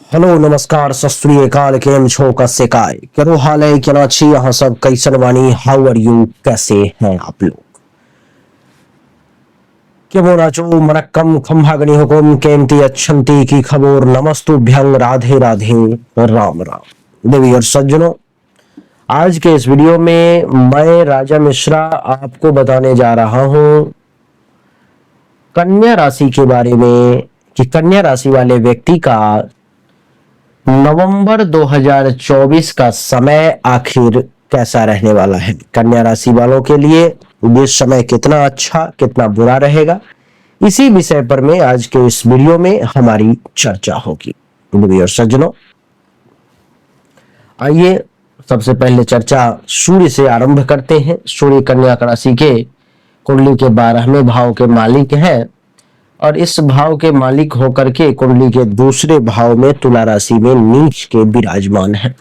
Hello नमस्कार सत श्री अकाल। केम छो कसे काय केरो हाल है केना छी अहाँ सब कैसन बानी हाउ आर यू कैसे हैं आप लोग केमो नाचो मनक्कम खंभागनी हुकुम केमती अच्छंती की खबर नमस्तुभ्यं राधे राधे राम राम। देवी और सज्जनों, आज के इस वीडियो में मैं राजा मिश्रा आपको बताने जा रहा हूं कन्या राशि के बारे में कि कन्या राशि वाले व्यक्ति का नवंबर 2024 का समय आखिर कैसा रहने वाला है। कन्या राशि वालों के लिए ये समय कितना अच्छा कितना बुरा रहेगा, इसी विषय पर में आज के इस वीडियो में हमारी चर्चा होगी। और सज्जनों, आइए सबसे पहले चर्चा सूर्य से आरंभ करते हैं। सूर्य कन्या राशि के कुंडली के 12वें भाव के मालिक हैं और इस भाव के मालिक होकर के कुंडली के दूसरे भाव में तुला राशि में नीच के विराजमान है,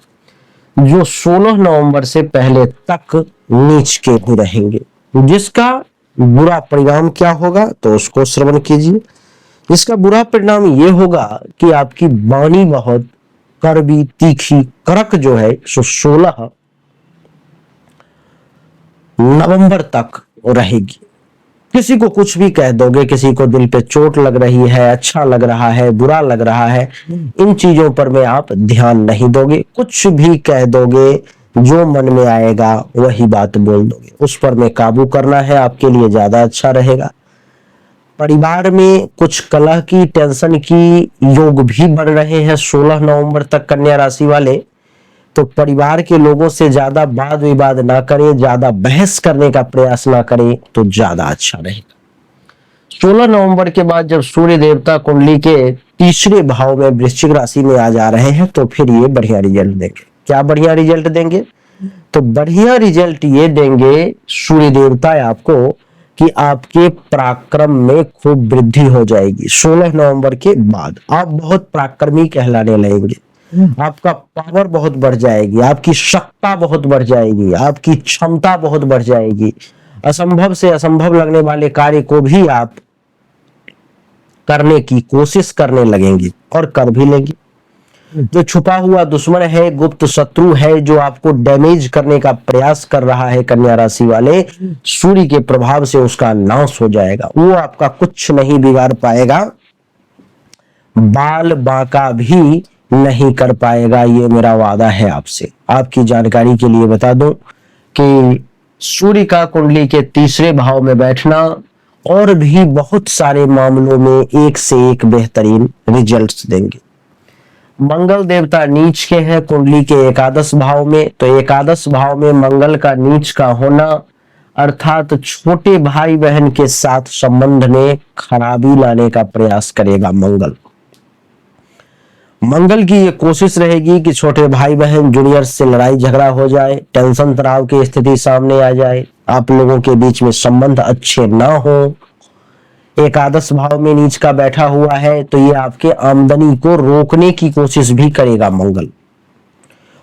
जो 16 नवंबर से पहले तक नीच के ही रहेंगे। जिसका बुरा परिणाम क्या होगा तो उसको श्रवण कीजिए। इसका बुरा परिणाम ये होगा कि आपकी वाणी बहुत कड़वी तीखी कड़क जो है सो 16 नवंबर तक रहेगी। किसी को कुछ भी कह दोगे, किसी को दिल पे चोट लग रही है, अच्छा लग रहा है, बुरा लग रहा है, इन चीजों पर में आप ध्यान नहीं दोगे। कुछ भी कह दोगे, जो मन में आएगा वही बात बोल दोगे। उस पर में काबू करना है, आपके लिए ज्यादा अच्छा रहेगा। परिवार में कुछ कलह की टेंशन की योग भी बढ़ रहे हैं 16 नवंबर तक कन्या राशि वाले। तो परिवार के लोगों से ज्यादा वाद विवाद ना करें, ज्यादा बहस करने का प्रयास ना करें तो ज्यादा अच्छा रहेगा। 16 नवंबर के बाद जब सूर्य देवता कुंडली के तीसरे भाव में वृश्चिक राशि में आ जा रहे हैं तो फिर ये बढ़िया रिजल्ट देंगे। क्या बढ़िया रिजल्ट देंगे? तो बढ़िया रिजल्ट ये देंगे सूर्य देवता आपको कि आपके पराक्रम में खूब वृद्धि हो जाएगी। 16 नवंबर के बाद आप बहुत पराक्रमी कहलाने लगेंगे। आपका पावर बहुत बढ़ जाएगी, आपकी शक्ति बहुत बढ़ जाएगी, आपकी क्षमता बहुत बढ़ जाएगी। असंभव से असंभव लगने वाले कार्य को भी आप करने की कोशिश करने लगेंगे और कर भी लेंगे। जो छुपा हुआ दुश्मन है, गुप्त शत्रु है, जो आपको डैमेज करने का प्रयास कर रहा है कन्या राशि वाले, सूर्य के प्रभाव से उसका नाश हो जाएगा। वो आपका कुछ नहीं बिगाड़ पाएगा, बाल बांका भी नहीं कर पाएगा। ये मेरा वादा है आपसे। आपकी जानकारी के लिए बता दूं कि सूर्य का कुंडली के तीसरे भाव में बैठना और भी बहुत सारे मामलों में एक से एक बेहतरीन रिजल्ट्स देंगे। मंगल देवता नीच के हैं कुंडली के एकादश भाव में, तो एकादश भाव में मंगल का नीच का होना अर्थात छोटे भाई बहन के साथ संबंध में खराबी लाने का प्रयास करेगा। मंगल की ये कोशिश रहेगी कि छोटे भाई बहन जूनियर से लड़ाई झगड़ा हो जाए, टेंशन तनाव की स्थिति सामने आ जाए, आप लोगों के बीच में संबंध अच्छे ना हो। एकादश भाव में नीच का बैठा हुआ है तो ये आपके आमदनी को रोकने की कोशिश भी करेगा। मंगल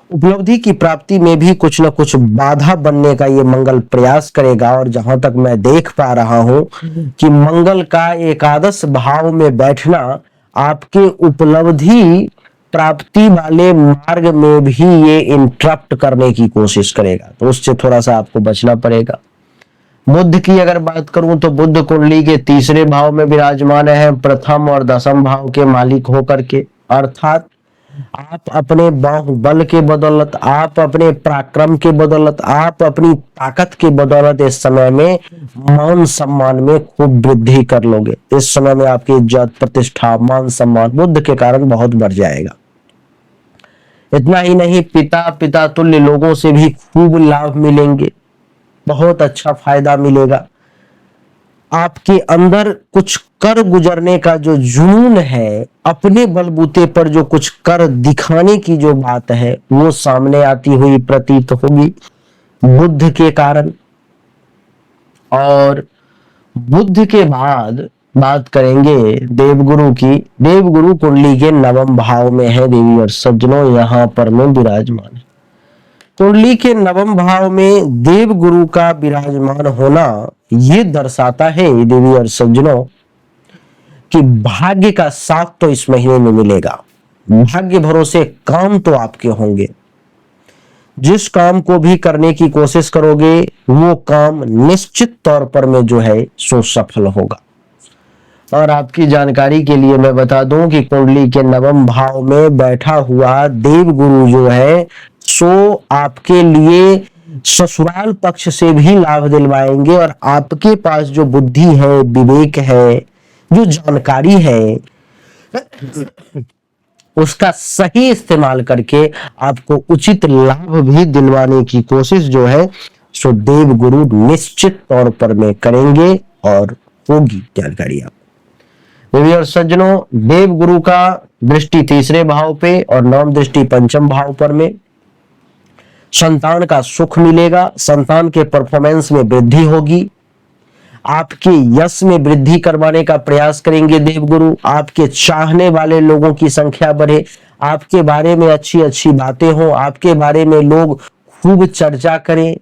उपलब्धि की प्राप्ति में भी कुछ न कुछ बाधा बनने का ये मंगल प्रयास करेगा। और जहां तक मैं देख पा रहा हूं कि मंगल का एकादश भाव में बैठना आपके उपलब्धि प्राप्ति वाले मार्ग में भी ये इंटरप्ट करने की कोशिश करेगा, तो उससे थोड़ा सा आपको बचना पड़ेगा। बुध की अगर बात करूं तो बुध कुंडली के तीसरे भाव में विराजमान है, प्रथम और दसम भाव के मालिक होकर के। अर्थात आप अपने बाहुबल के बदौलत, आप अपने पराक्रम के बदौलत, आप अपनी ताकत के बदौलत इस समय में मान सम्मान में खूब वृद्धि कर लोगे। इस समय में आपकी इज्जत प्रतिष्ठा मान सम्मान बुद्ध के कारण बहुत बढ़ जाएगा। इतना ही नहीं, पिता तुल्य लोगों से भी खूब लाभ मिलेंगे, बहुत अच्छा फायदा मिलेगा। आपके अंदर कुछ कर गुजरने का जो जुनून है, अपने बलबूते पर जो कुछ कर दिखाने की जो बात है वो सामने आती हुई प्रतीत होगी बुद्ध के कारण। और बुद्ध के बाद बात करेंगे देवगुरु की। देवगुरु कुंडली के नवम भाव में है देवी और सज्जनों, यहां पर में विराजमान है। कुंडली के नवम भाव में देव गुरु का विराजमान होना ये दर्शाता है देवी और सज्जनों कि भाग्य का साथ तो इस महीने में मिलेगा। भाग्य भरोसे काम तो आपके होंगे। जिस काम को भी करने की कोशिश करोगे वो काम निश्चित तौर पर में जो है सो सफल होगा। और आपकी जानकारी के लिए मैं बता दूं कि कुंडली के नवम भाव में बैठा हुआ देव गुरु जो है सो आपके लिए ससुराल पक्ष से भी लाभ दिलवाएंगे, और आपके पास जो बुद्धि है, विवेक है, जो जानकारी है, उसका सही इस्तेमाल करके आपको उचित लाभ भी दिलवाने की कोशिश जो है सो देव गुरु निश्चित तौर पर में करेंगे और होगी जानकारी आप। देवी और सज्जनों, देव गुरु का दृष्टि तीसरे भाव पे और नवम दृष्टि पंचम भाव पर में। संतान का सुख मिलेगा, संतान के परफॉर्मेंस में वृद्धि होगी, आपके यश में वृद्धि करवाने का प्रयास करेंगे देवगुरु। आपके चाहने वाले लोगों की संख्या बढ़े, आपके बारे में अच्छी अच्छी बातें हो, आपके बारे में लोग खूब चर्चा करें।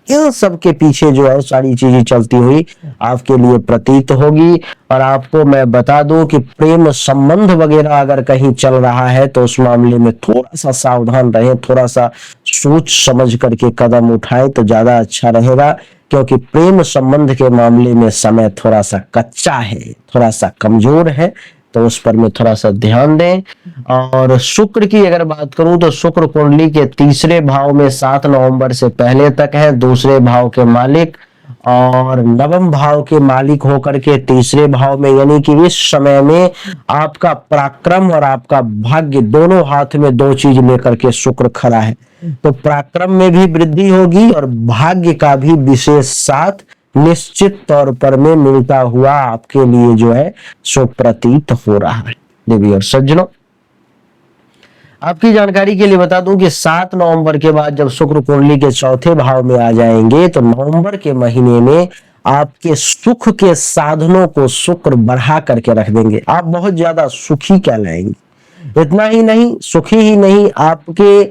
इन सब के पीछे जो है सारी चीजें चलती हुई आपके लिए प्रतीत होगी। और आपको मैं बता दूं कि प्रेम संबंध वगैरह अगर कहीं चल रहा है तो उस मामले में थोड़ा सा सावधान रहें, थोड़ा सा सोच समझ करके कदम उठाएं तो ज्यादा अच्छा रहेगा, क्योंकि प्रेम संबंध के मामले में समय थोड़ा सा कच्चा है, थोड़ा सा कमजोर है, तो उस पर में थोड़ा सा ध्यान दें। और शुक्र की अगर बात करूं तो शुक्र कुंडली के तीसरे भाव में 7 नवंबर से पहले तक है, दूसरे भाव के मालिक और नवम भाव के मालिक होकर के तीसरे भाव में, यानी कि इस समय में आपका पराक्रम और आपका भाग्य दोनों हाथ में दो चीज लेकर के शुक्र खड़ा है। तो पराक्रम में भी वृद्धि होगी और भाग्य का भी विशेष साथ निश्चित तौर पर में मिलता हुआ आपके लिए जो है सो प्रतीत हो रहा है। देवी और सज्जनों, आपकी जानकारी के लिए बता दूं कि 7 नवंबर के बाद जब शुक्र कुंडली के चौथे भाव में आ जाएंगे तो नवंबर के महीने में आपके सुख के साधनों को शुक्र बढ़ा करके रख देंगे। आप बहुत ज्यादा सुखी कहलाएंगे। इतना ही नहीं, सुखी ही नहीं, आपके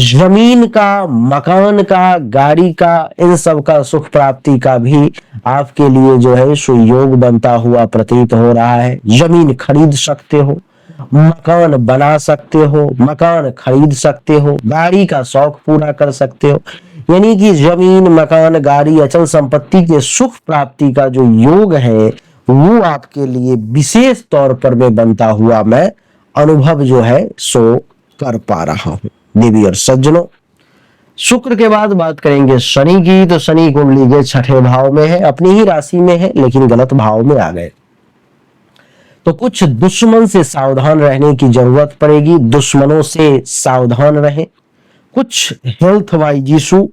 जमीन का, मकान का, गाड़ी का, इन सब का सुख प्राप्ति का भी आपके लिए जो है सुयोग बनता हुआ प्रतीत हो रहा है। जमीन खरीद सकते हो, मकान बना सकते हो, मकान खरीद सकते हो, गाड़ी का शौक पूरा कर सकते हो। यानी कि जमीन, मकान, गाड़ी, अचल संपत्ति के सुख प्राप्ति का जो योग है वो आपके लिए विशेष तौर पर में बनता हुआ मैं अनुभव जो है सो कर पा रहा हूं। देवी और सज्जनों, शुक्र के बाद बात करेंगे शनि की। तो शनि कुंडली के छठे भाव में है, अपनी ही राशि में है लेकिन गलत भाव में आ गए, तो कुछ दुश्मन से सावधान रहने की जरूरत पड़ेगी। दुश्मनों से सावधान रहें। कुछ हेल्थ वाइज इशू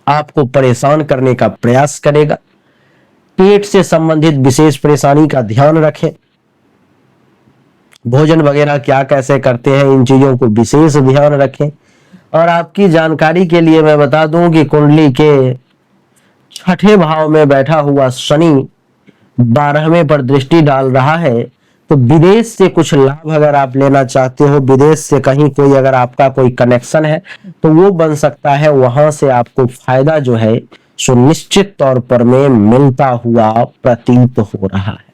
आपको परेशान करने का प्रयास करेगा। पेट से संबंधित विशेष परेशानी का ध्यान रखें। भोजन वगैरह क्या कैसे करते हैं, इन चीजों को विशेष ध्यान रखें। और आपकी जानकारी के लिए मैं बता दूं कि कुंडली के छठे भाव में बैठा हुआ शनि 12वें पर दृष्टि डाल रहा है, तो विदेश से कुछ लाभ अगर आप लेना चाहते हो, विदेश से कहीं कोई अगर आपका कोई कनेक्शन है तो वो बन सकता है। वहां से आपको फायदा जो है सो निश्चित तौर पर में मिलता हुआ प्रतीत हो रहा है।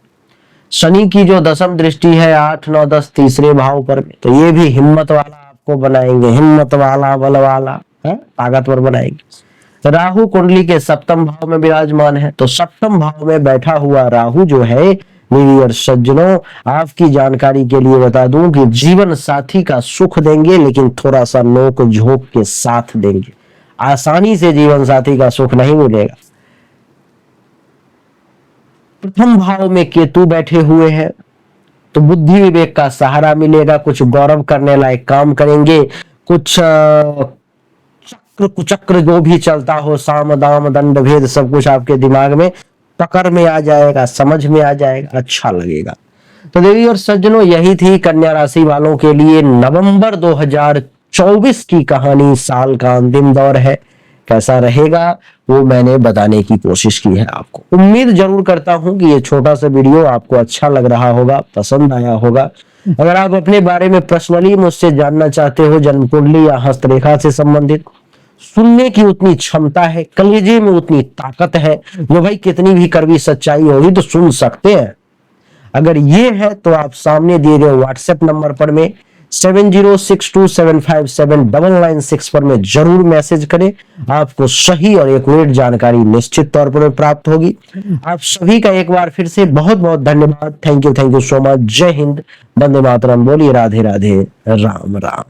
शनि की जो दशम दृष्टि है 8, 9, 10 तीसरे भाव पर, तो ये भी हिम्मत वाला आपको बनाएंगे, हिम्मत वाला, बल वाला, ताकतवर बनाएंगे। राहु कुंडली के सप्तम भाव में विराजमान है, तो सप्तम भाव में बैठा हुआ राहु जो है, देवी और सज्जनों, आपकी जानकारी के लिए बता दूं कि जीवन साथी का सुख देंगे, लेकिन थोड़ा सा नोक झोंक के साथ देंगे। आसानी से जीवन साथी का सुख नहीं मिलेगा। प्रथम भाव में केतु बैठे हुए हैं, तो बुद्धि विवेक का सहारा मिलेगा। कुछ गौरव करने लायक काम करेंगे। कुछ चक्र कुचक्र जो भी चलता हो, साम दाम दंड भेद, सब कुछ आपके दिमाग में पकड़ में आ जाएगा, समझ में आ जाएगा, अच्छा लगेगा। तो देवी और सज्जनों, यही थी कन्या राशि वालों के लिए नवंबर 2024 की कहानी। साल का अंतिम दौर है, कैसा रहेगा वो मैंने बताने की कोशिश की है आपको। उम्मीद जरूर करता हूं कि ये छोटा सा वीडियो आपको अच्छा लग रहा होगा, पसंद आया होगा। अगर आप अपने बारे में पर्सनली मुझसे जानना चाहते हो, जन्म कुंडली या हस्तरेखा से संबंधित, सुनने की उतनी क्षमता है, कलेजे में उतनी ताकत है, वो भाई कितनी भी कड़वी सच्चाई होगी तो सुन सकते हैं। अगर ये है तो आप सामने दिए गए व्हाट्सएप नंबर पर में 7062757996 पर में जरूर मैसेज करें। आपको सही और एक्यूरेट जानकारी निश्चित तौर पर प्राप्त होगी। आप सभी का एक बार फिर से बहुत बहुत धन्यवाद। Thank you so much. जय हिंद, वंदे मातरम। बोलिए राधे राधे, राम राम।